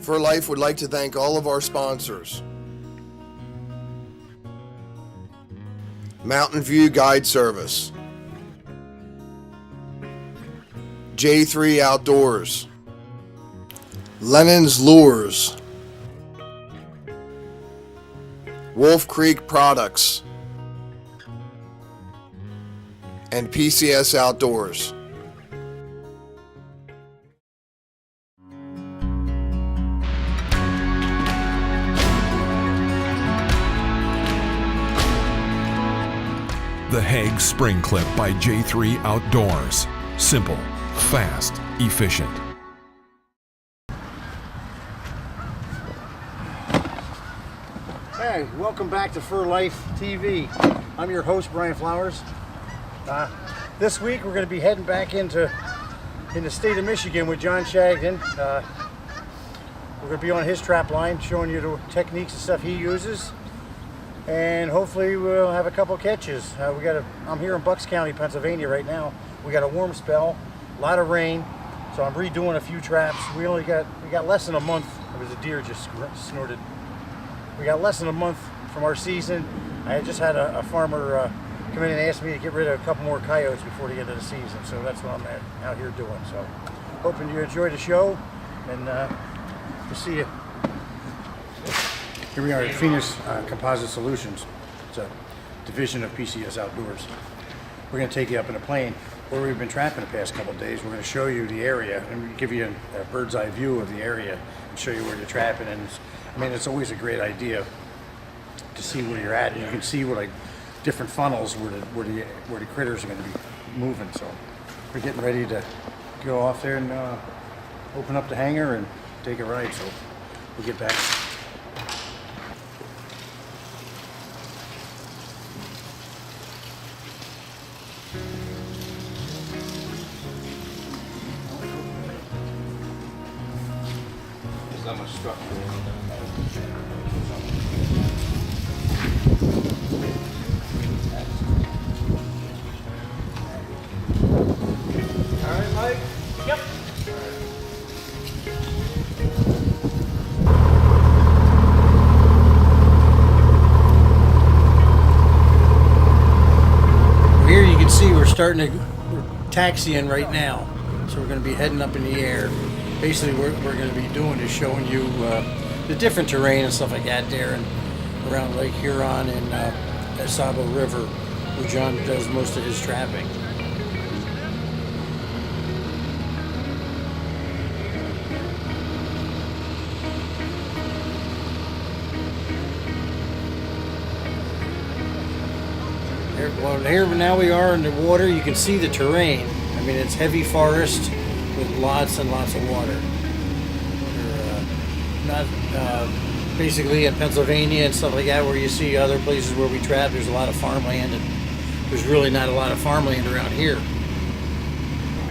For Life would like to thank all of our sponsors. Mountain View Guide Service, J3 Outdoors, Lennon's Lures, Wolf Creek Products, and PCS Outdoors. The Hague Spring Clip by J3 Outdoors. Simple, fast, efficient. Hey, welcome back to For Life TV. I'm your host, Brian Flowers. This week we're going to be heading back into the state of Michigan with John Shagden. We're going to be on his trap line, showing you the techniques and stuff he uses. And hopefully we'll have a couple catches. I'm here in Bucks County, Pennsylvania right now. We got a warm spell, a lot of rain, so I'm redoing a few traps. We got less than a month. There was a deer just snorted. We got less than a month from our season. I just had a farmer come in and ask me to get rid of a couple more coyotes before the end of the season, so that's what I'm out here doing. So hoping you enjoy the show, and we'll see you. Here we are at Phoenix Composite Solutions. It's a division of PCS Outdoors. We're going to take you up in a plane where we've been trapping the past couple of days. We're going to show you the area and give you a bird's eye view of the area and show you where you're trapping. And it's always a great idea to see where you're at, and you can see where different funnels where the critters are going to be moving. So we're getting ready to go off there and open up the hangar and take a ride. So we'll get back. That much structure. All right, Mike? Yep. Here you can see we're taxiing right now. So we're going to be heading up in the air. Basically what we're going to be doing is showing you the different terrain and stuff like that there and around Lake Huron and Sabo River, where John does most of his trapping. Here now we are in the water. You can see the terrain. I mean, it's heavy forest with lots and lots of water. Basically in Pennsylvania and stuff like that, where you see other places where we trap, there's a lot of farmland, and there's really not a lot of farmland around here.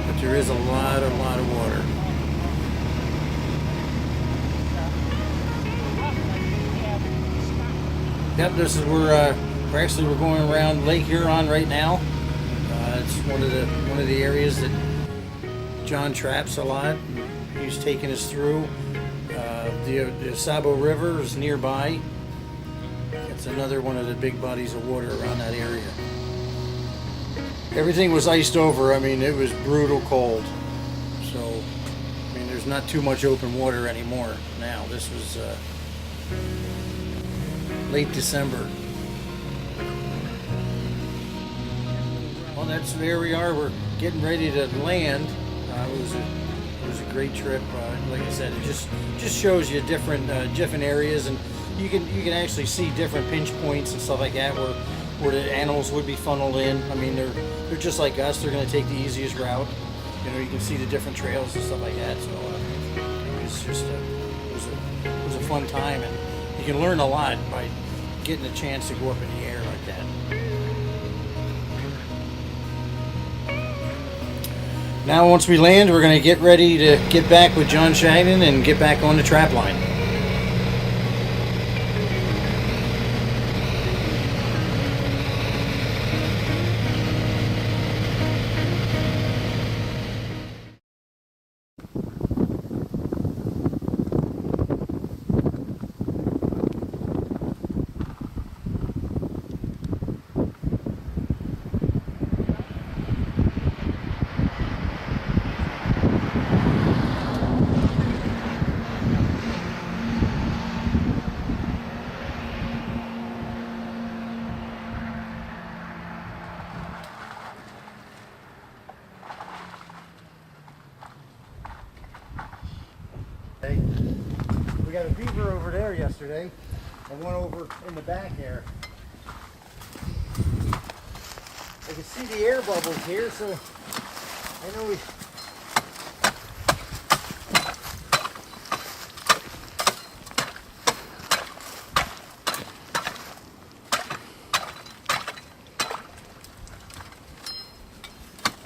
But there is a lot of water. Yep, this is where we're going around Lake Huron right now. It's one of the areas that John traps a lot. He's taking us through. The Sabo River is nearby. It's another one of the big bodies of water around that area. Everything was iced over. I mean, it was brutal cold. So, I mean, there's not too much open water anymore now. This was late December. Well, there we are. We're getting ready to land. It was a great trip. Like I said, it just shows you different areas, and you can actually see different pinch points and stuff like that where the animals would be funneled in. I mean, they're just like us. They're going to take the easiest route. You know, you can see the different trails and stuff like that. So it was just it was a fun time, and you can learn a lot by getting a chance to go up in the air like that. Now, once we land, we're going to get ready to get back with John Shagnon and get back on the trap line. We got a beaver over there yesterday, and one over in the back there. I can see the air bubbles here, so I know we.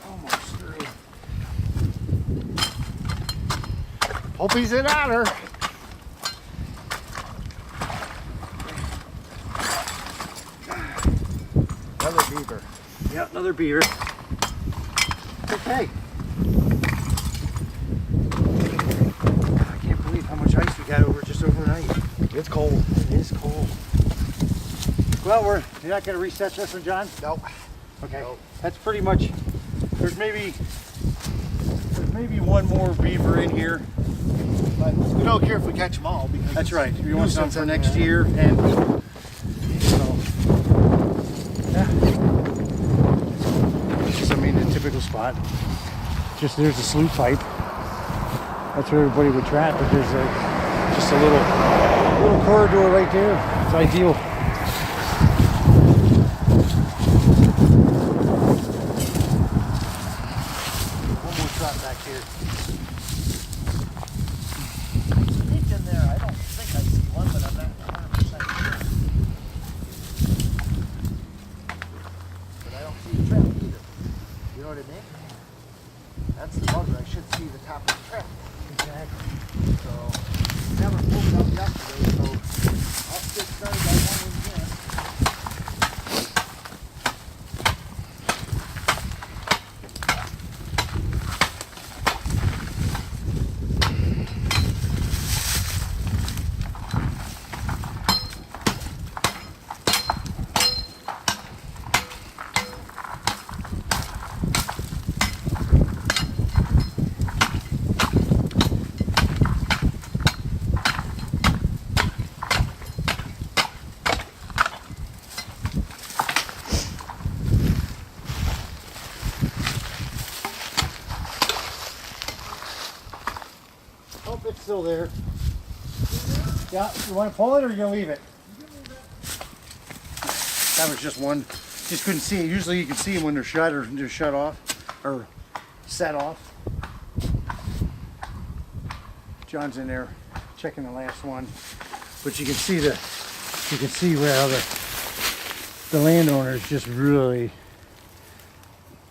Almost through. Hope he's an otter. Another beaver. Yep, another beaver. Okay. I can't believe how much ice we got just overnight. It's cold. It is cold. Well, you're not going to reset this one, John? Nope. Okay. Nope. That's pretty much. There's maybe one more beaver in here. But we don't care if we catch them all. Because That's right. We want some for nuisance next year, and so yeah. Just, I mean, the typical spot. Just there's a slough pipe. That's where everybody would trap, but there's just a little corridor right there. It's ideal. One more trap back here. In there, I don't think I see one, but I'm not 100% sure. But I don't see the trap either. You know what I mean? That's the bugger. I should see the top of the trap. Exactly. So, never pulled it up yesterday, so I'll get started by one again. Oh, it's still there. Yeah, you want to pull it or you gonna leave it? That was just one. Just couldn't see it. Usually you can see them when they're shut or they're shut off or set off. John's in there checking the last one, but you can see where the landowners just really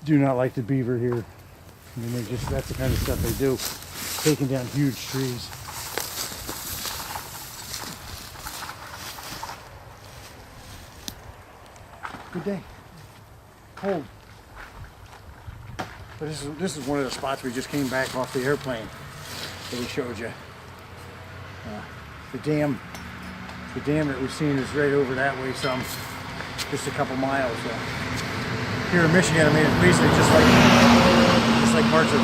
do not like the beaver here. I mean, that's the kind of stuff they do, taking down huge trees. Good day. Cold. But this is one of the spots we just came back off the airplane that we showed you. The dam that we've seen is right over that way some, just a couple miles. Here in Michigan, I mean, it's basically just like parts of,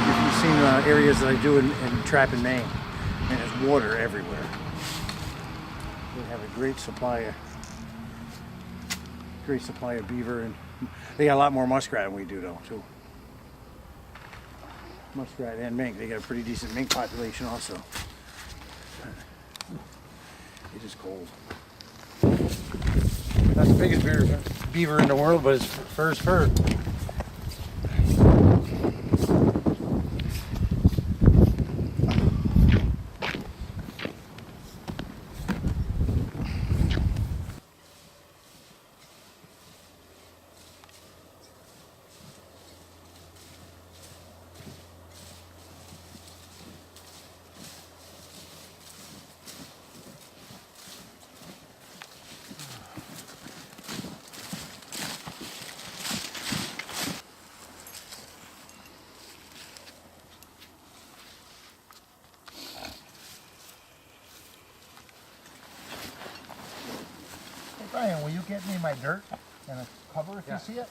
you've seen areas that I do in trap in Maine, and there's water everywhere. They have a great supply of beaver, and they got a lot more muskrat than we do though too. Muskrat and mink. They got a pretty decent mink population also. It is cold. Not the biggest beaver in the world, but his fur is fur. Brian, will you get me my dirt and a cover if you see it?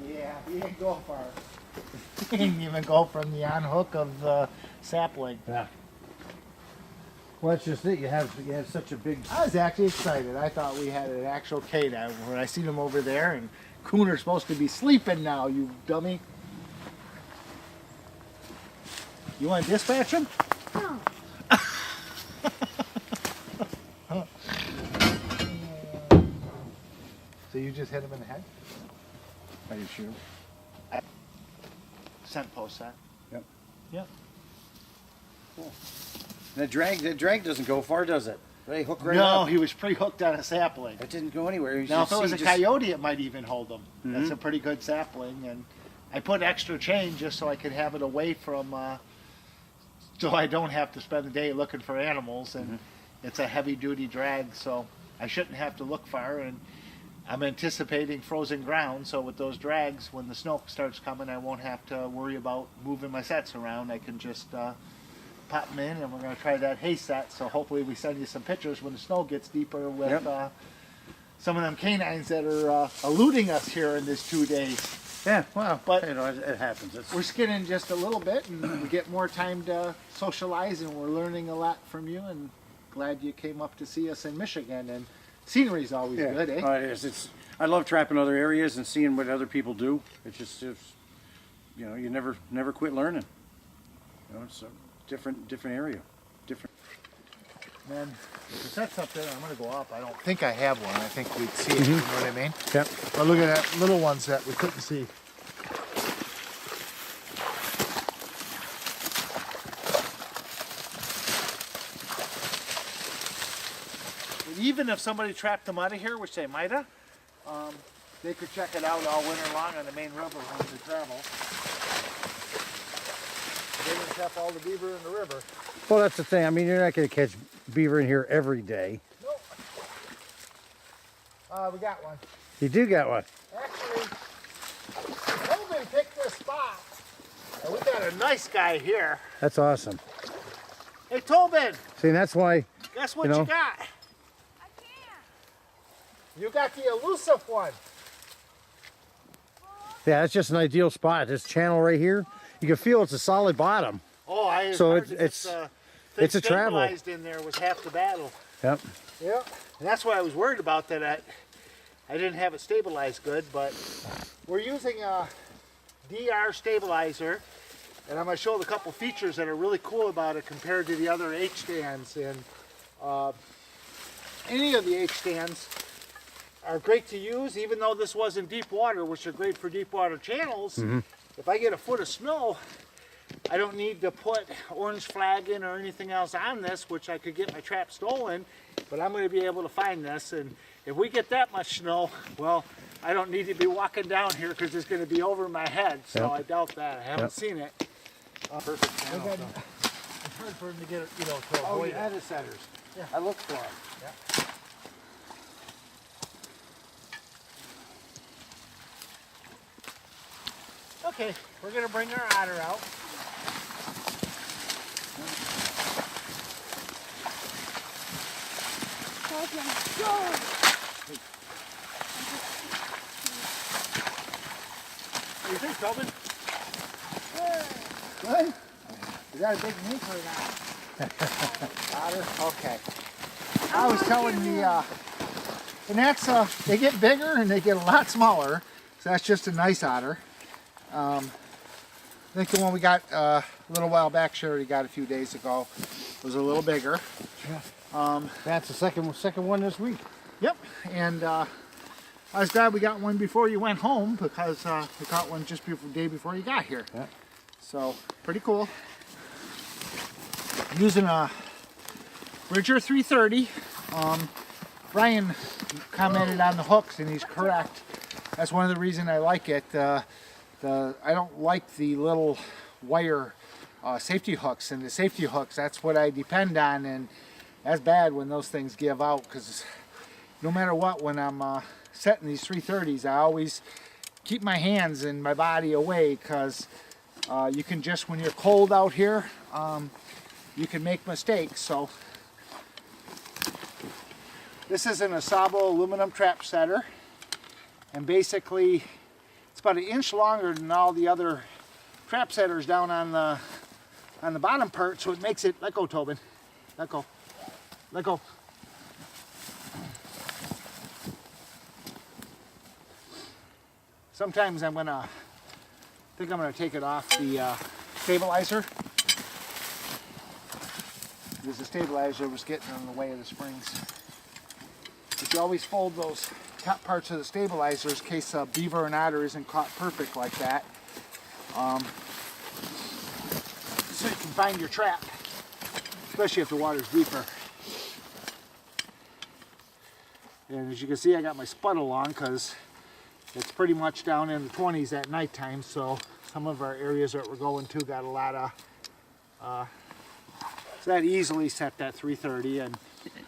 Yeah, he didn't go far. He didn't even go from the on hook of the sapling. Yeah. Well, that's just it. You have such a big. I was actually excited. I thought we had an actual K-Dog when I seen him over there, and Cooner's supposed to be sleeping now, you dummy. You want to dispatch him? No. So you just hit him in the head? Are you sure? Scent post that. Yep. Yep. Cool. The drag doesn't go far, does it? They hook right No, up. he was pre-hooked on a sapling. It didn't go anywhere. Now, if it was a coyote, it might even hold him. Mhm. That's a pretty good sapling, and I put extra chain just so I could have it away from, so I don't have to spend the day looking for animals, and it's a heavy-duty drag, so I shouldn't have to look far, and I'm anticipating frozen ground, so with those drags, when the snow starts coming, I won't have to worry about moving my sets around. I can just pop them in, and we're going to try that hay set, so hopefully we send you some pictures when the snow gets deeper with some of them canines that are eluding us here in this 2 days. Yeah, well, But- you know, it happens. It's, We're skinning just a little bit, and we get more time to socialize, and we're learning a lot from you, and glad you came up to see us in Michigan, and scenery's always yeah, good, eh? it is. It's. I love trapping other areas and seeing what other people do. It's you know, you never quit learning. You know, it's a different area, different. Man, if the set's up there, I'm going to go up. I don't think I have one. I think we'd see it, you know what I mean? Yep. But look at that little ones that we couldn't see. And even if somebody trapped them out of here, which they might have, they could check it out all winter long on the main river when they travel. They didn't trap all the beaver in the river. Well, that's the thing. I mean, you're not going to catch beaver in here every day. Nope. We got one. You do got one. Actually, Tobin picked this spot. And we got a nice guy here. That's awesome. Hey, Tobin, See, that's why. guess what You know? you got? I can't. You got the elusive one. Well, Yeah, it's just an ideal spot. This channel right here, you can feel it's a solid bottom. Oh, So it's a travel. Stabilized in there was half the battle. Yep. Yeah, and that's why I was worried about that. I didn't have it stabilized good, but we're using a DR stabilizer, and I'm going to show a couple features that are really cool about it compared to the other H stands. And any of the H stands are great to use, even though this wasn't deep water, which are great for deep water channels. If I get a foot of snow, I don't need to put orange flagging or anything else on this, which I could get my trap stolen, but I'm going to be able to find this. And if we get that much snow, well, I don't need to be walking down here because it's going to be over my head. So I doubt that. I haven't seen it. Perfect channel. It's hard for him to get it, you know, to Oh, avoid you had the setters. Yeah. I looked for them. Yeah. Okay, we're going to bring our otter out. What do you think, Tobin? Good? Is that a big mink or not? Otter? Okay. I was telling the, and that's, they get bigger and they get a lot smaller. So that's just a nice otter. I think the one we got a little while back, Sherry got a few days ago, was a little bigger. That's the second one this week. Yep, and I was glad we got one before you went home because we caught one just before, the day before you got here. Yeah. So, pretty cool. Using a Bridger 330. Brian commented on the hooks and he's correct. That's one of the reasons I like it. I don't like the little wire safety hooks, and the safety hooks, that's what I depend on, and that's bad when those things give out, because no matter what, when I'm setting these 330s, I always keep my hands and my body away, because you can just, when you're cold out here, you can make mistakes. So this is an Asabo aluminum trap setter, and basically it's about 1 inch longer than all the other trap setters down on the bottom part, so it makes it, let go, Tobin, let go, let go. Sometimes I'm gonna take it off the stabilizer, because the stabilizer was getting in the way of the springs. But you always fold those top parts of the stabilizers in case a beaver and otter isn't caught perfect like that, so you can find your trap, especially if the water's deeper. And as you can see, I got my sputtle on because it's pretty much down in the 20s at nighttime, so some of our areas that we're going to got a lot of, so that easily set that 330, and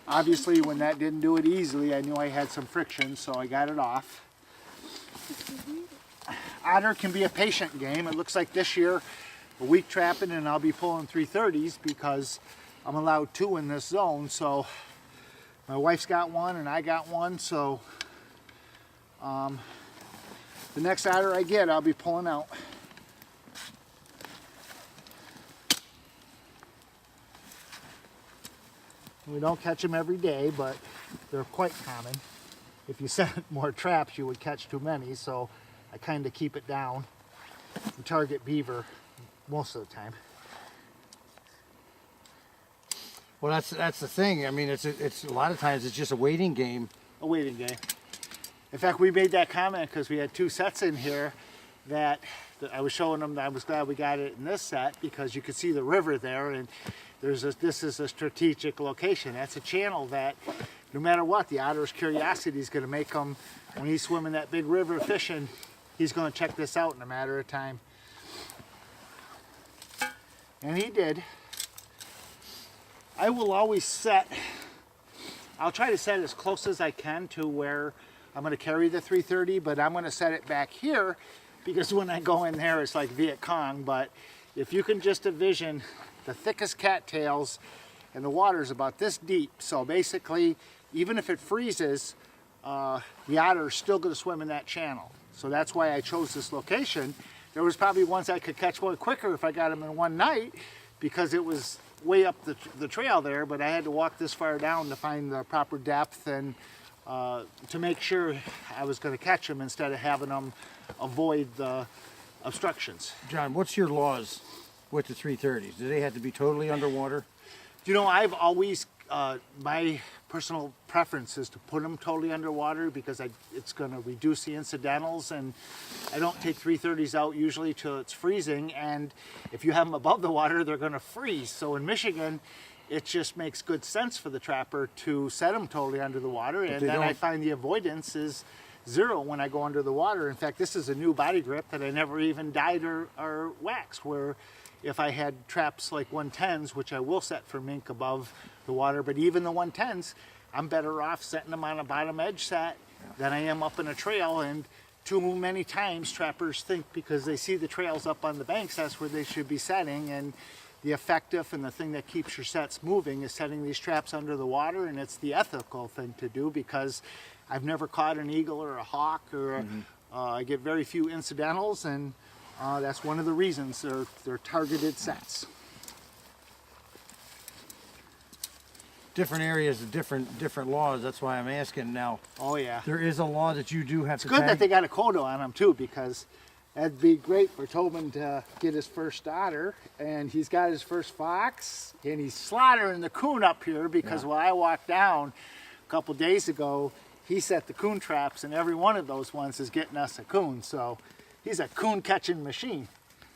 obviously when that didn't do it easily, I knew I had some friction, so I got it off. Otter can be a patient game. It looks like this year, a week trapping and I'll be pulling 330s because I'm allowed 2 in this zone, so my wife's got one and I got one, so the next otter I get, I'll be pulling out. We don't catch them every day, but they're quite common. If you set more traps, you would catch too many, so I kind of keep it down and target beaver most of the time. Well, that's the thing. I mean, it's a lot of times it's just a waiting game. A waiting game. In fact, we made that comment because we had 2 sets in here that I was showing them that I was glad we got it in this set because you could see the river there, and this is a strategic location. That's a channel that no matter what, the otter's curiosity is going to make him, when he's swimming that big river fishing, he's going to check this out in a matter of time. And he did. I will always set, I'll try to set as close as I can to where I'm going to carry the 330, but I'm going to set it back here because when I go in there, it's like Viet Cong. But if you can just envision the thickest cattails, and the water's about this deep, so basically, even if it freezes, the otter's still going to swim in that channel. So that's why I chose this location. There was probably ones I could catch one quicker if I got them in one night, because it was way up the trail there, but I had to walk this far down to find the proper depth and to make sure I was going to catch them instead of having them avoid the obstructions. John, what's your laws with the 330s? Do they have to be totally underwater? You know, I've always, my personal preference is to put them totally underwater because it's going to reduce the incidentals, and I don't take 330s out usually till it's freezing, and if you have them above the water, they're going to freeze. So in Michigan, it just makes good sense for the trapper to set them totally under the water, and then I find the avoidance is zero when I go under the water. In fact, this is a new body grip that I never even dyed or waxed, where if I had traps like 110s, which I will set for mink above the water, but even the 110s, I'm better off setting them on a bottom edge set than I am up in a trail. And too many times trappers think because they see the trails up on the banks, that's where they should be setting. And the effective and the thing that keeps your sets moving is setting these traps under the water, and it's the ethical thing to do because I've never caught an eagle or a hawk, or I get very few incidentals, and that's one of the reasons they're targeted sets. Different areas, different laws. That's why I'm asking now. Oh yeah. There is a law that you do have to It's good tag. that they got a quota on them too, because that'd be great for Tobin to get his first otter, and he's got his first fox, and he's slaughtering the coon up here because when I walked down a couple days ago, he set the coon traps, and every one of those ones is getting us a coon. So he's a coon catching machine.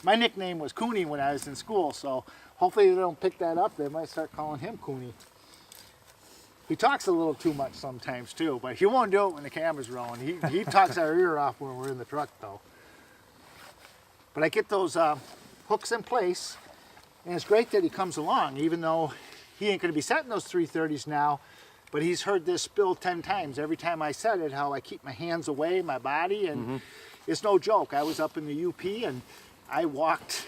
My nickname was Cooney when I was in school, so hopefully they don't pick that up. They might start calling him Cooney. He talks a little too much sometimes too, but he won't do it when the camera's rolling. He talks our ear off when we're in the truck though. But I get those hooks in place, and it's great that he comes along, even though he ain't gonna be setting those 330s now, but he's heard this spill 10 times. Every time I set it, how I keep my hands away, my body, and it's no joke. I was up in the UP and I walked,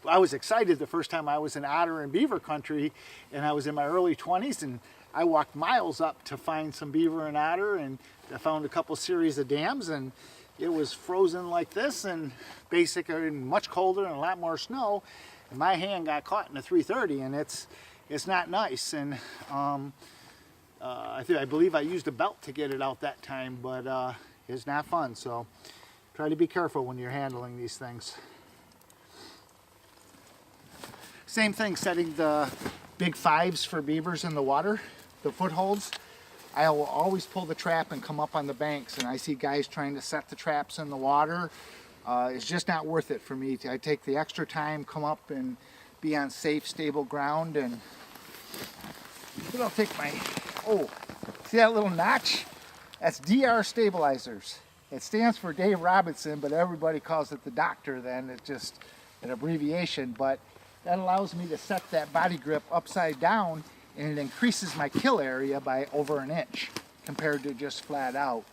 I was excited the first time I was in otter and beaver country, and I was in my early 20s, and I walked miles up to find some beaver and otter, and I found a couple series of dams, and it was frozen like this, and basically much colder and a lot more snow, and my hand got caught in a 330, and it's not nice. And I believe I used a belt to get it out that time, but it's not fun. So try to be careful when you're handling these things. Same thing setting the big 5s for beavers in the water, the footholds. I will always pull the trap and come up on the banks, and I see guys trying to set the traps in the water. It's just not worth it for me. I take the extra time, come up and be on safe, stable ground, and then I'll take my, oh, see that little notch? That's DR stabilizers. It stands for Dave Robinson, but everybody calls it the doctor then. It's just an abbreviation, but that allows me to set that body grip upside down, and it increases my kill area by over an inch compared to just flat out.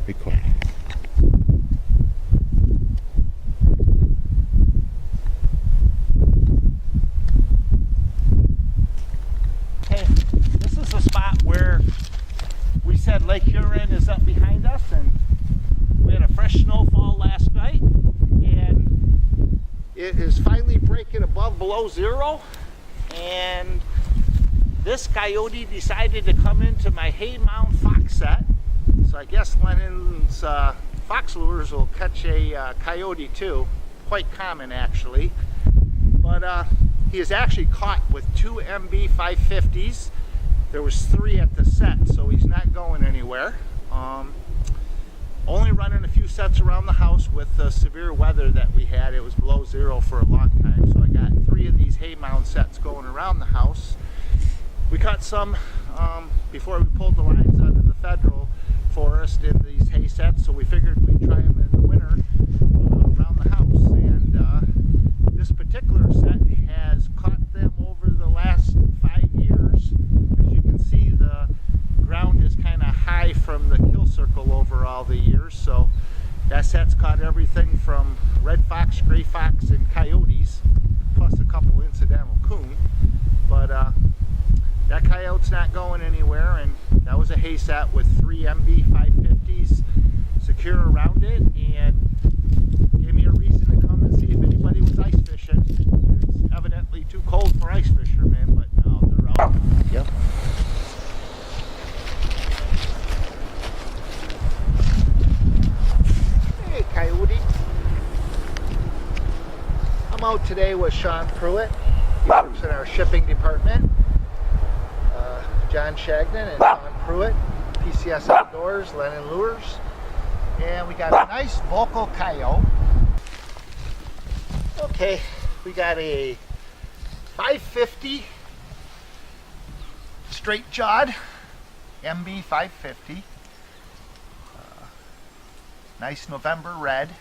Record. Okay, this is a spot where we said Lake Huron is up behind us, and we had a fresh snowfall last night, and it is finally breaking above below zero, and this coyote decided to come into my hay mound fox set. So I guess Lennon's fox lures will catch a coyote too. Quite common actually. But he is actually caught with 2 MB 550s. There was 3 at the set, so he's not going anywhere. Only running a few sets around the house with the severe weather that we had. It was below zero for a long time, so I got 3 of these hay mound sets going around the house. We caught some before we pulled the lines out of the federal forest in these hay sets, so we figured we'd try them in the winter around the house, and this particular set has caught them over the last 5 years. circle over all the years. So that set's caught everything from red fox, gray fox, and coyotes, plus a couple incidental coon. But that coyote's not going anywhere, and that was a hay set with 3 MB 550s secure around it, and gave me a reason to come and see if anybody was ice fishing. It's evidently too cold for ice fishermen, but no, they're out. Yep. Hey, coyote. I'm out today with Sean Pruitt. He works in our shipping department. John Shagnon and Sean Pruitt, PCS Outdoors, Lennon Lures. And we got a nice vocal coyote. Okay, we got a 550 straight jawed MB 550. Nice November red.